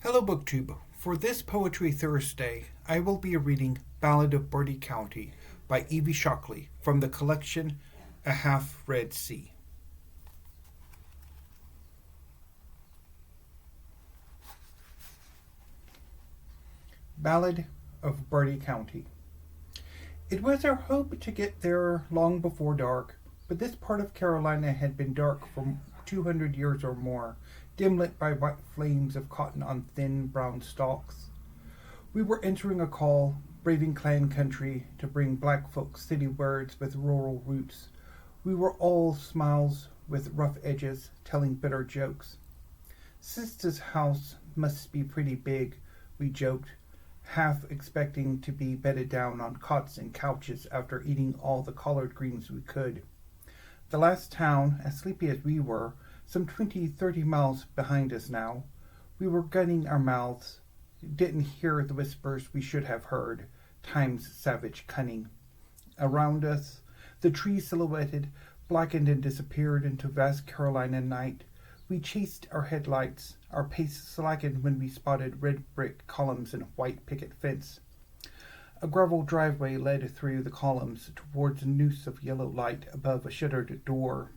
Hello, BookTube. For this Poetry Thursday, I will be reading Ballad of Bertie County by Evie Shockley from the collection A Half-Read Sea. Ballad of Bertie County. It was our hope to get there long before dark, but this part of Carolina had been dark for 200 years or more, dim lit by white flames of cotton on thin brown stalks. We were entering a call, braving clan country, to bring black folk city words with rural roots. We were all smiles with rough edges, telling bitter jokes. Sister's house must be pretty big, we joked, half expecting to be bedded down on cots and couches after eating all the collard greens we could. The last town, as sleepy as we were, some 20-30 miles behind us now. We were gunning our mouths, didn't hear the whispers we should have heard, time's savage cunning. Around us, the trees silhouetted, blackened and disappeared into vast Carolina night. We chased our headlights, our pace slackened when we spotted red brick columns and white picket fence. A gravel driveway led through the columns towards a noose of yellow light above a shuttered door.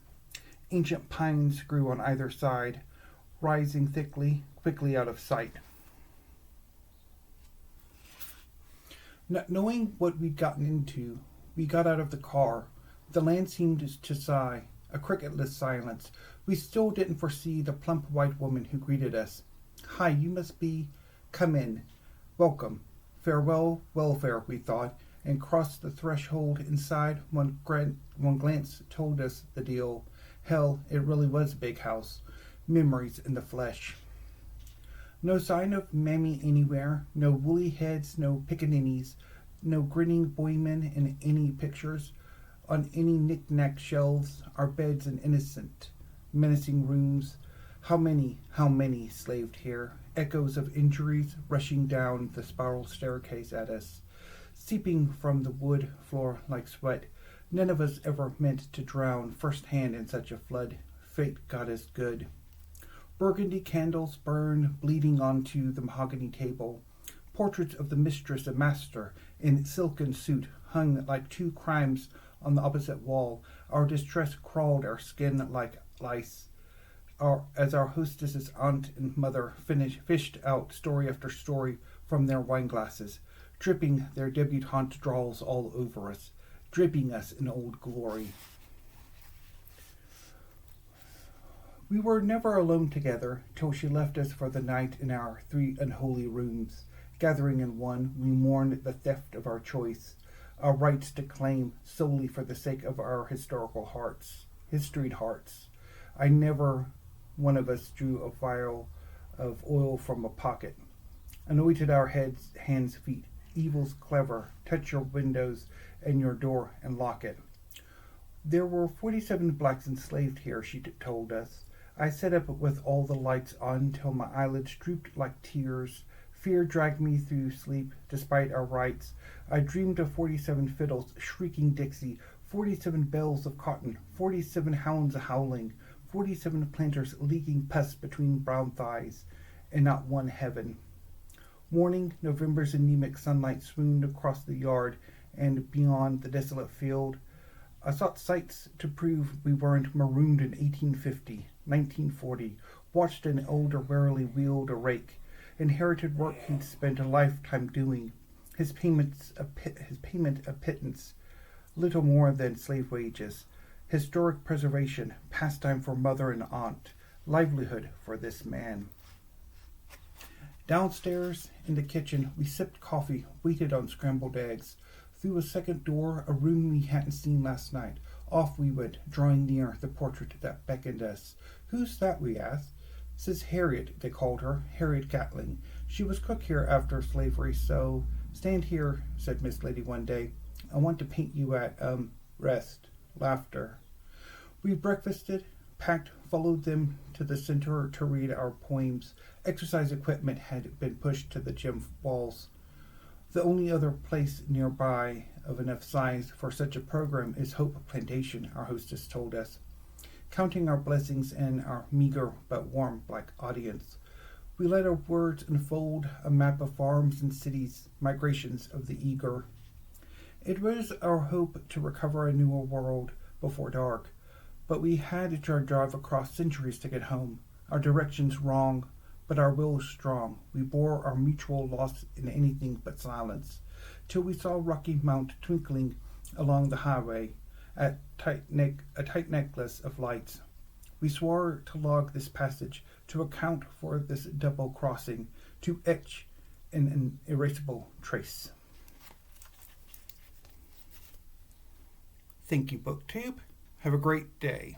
Ancient pines grew on either side, rising thickly, quickly out of sight. Not knowing what we'd gotten into, we got out of the car. The land seemed to sigh, a cricketless silence. We still didn't foresee the plump white woman who greeted us. "Hi, you must be... Come in. Welcome. Farewell, welfare," we thought, and crossed the threshold inside. One glance told us the deal. Hell, it really was a big house. Memories in the flesh. No sign of Mammy anywhere. No woolly heads, no pickaninnies. No grinning boymen in any pictures. On any knick-knack shelves, our beds in innocent, menacing rooms. How many slaved here. Echoes of injuries rushing down the spiral staircase at us, seeping from the wood floor like sweat. None of us ever meant to drown first-hand in such a flood. Fate got us good. Burgundy candles burned, bleeding onto the mahogany table. Portraits of the mistress and master in silken suit hung like two crimes on the opposite wall. Our distress crawled our skin like lice. As our hostess's aunt and mother fished out story after story from their wineglasses, dripping their debutante drawls all over us, draping us in old glory. We were never alone together till she left us for the night in our three unholy rooms. Gathering in one, we mourned the theft of our choice, our rights to claim solely for the sake of our historied hearts. I never one of us drew a vial of oil from a pocket, anointed our heads, hands, feet. Evil's clever. Touch your windows and your door and lock it. There were 47 blacks enslaved here, she told us. I sat up with all the lights on till my eyelids drooped like tears. Fear dragged me through sleep, despite our rights. I dreamed of 47 fiddles shrieking Dixie, 47 bales of cotton, 47 hounds howling, 47 planters leaking pus between brown thighs, and not one heaven. Morning, November's anemic sunlight swooned across the yard and beyond the desolate field. I sought sights to prove we weren't marooned in 1850, 1940, watched an elder warily wield a rake, inherited work he'd spent a lifetime doing, his payment a pittance, little more than slave wages, historic preservation, pastime for mother and aunt, livelihood for this man. Downstairs in the kitchen, we sipped coffee, waited on scrambled eggs. Through a second door, a room we hadn't seen last night. Off we went, drawing near the portrait that beckoned us. "Who's that?" we asked. "Says Harriet," they called her, Harriet Gatling. She was cook here after slavery, so... "Stand here," said Miss Lady one day. "I want to paint you at, rest." Laughter. We breakfasted, packed, followed them to the center to read our poems. Exercise equipment had been pushed to the gym walls. The only other place nearby of enough size for such a program is Hope Plantation, our hostess told us. Counting our blessings and our meager but warm black audience, We let our words unfold a map of farms and cities, migrations of the eager. It was our hope to recover a newer world before dark, but we had to drive across centuries to get home. Our directions wrong, but our will strong. We bore our mutual loss in anything but silence, till we saw Rocky Mount twinkling along the highway, a tight necklace of lights. We swore to log this passage, to account for this double crossing, to etch an erasable trace. Thank you, BookTube. Have a great day.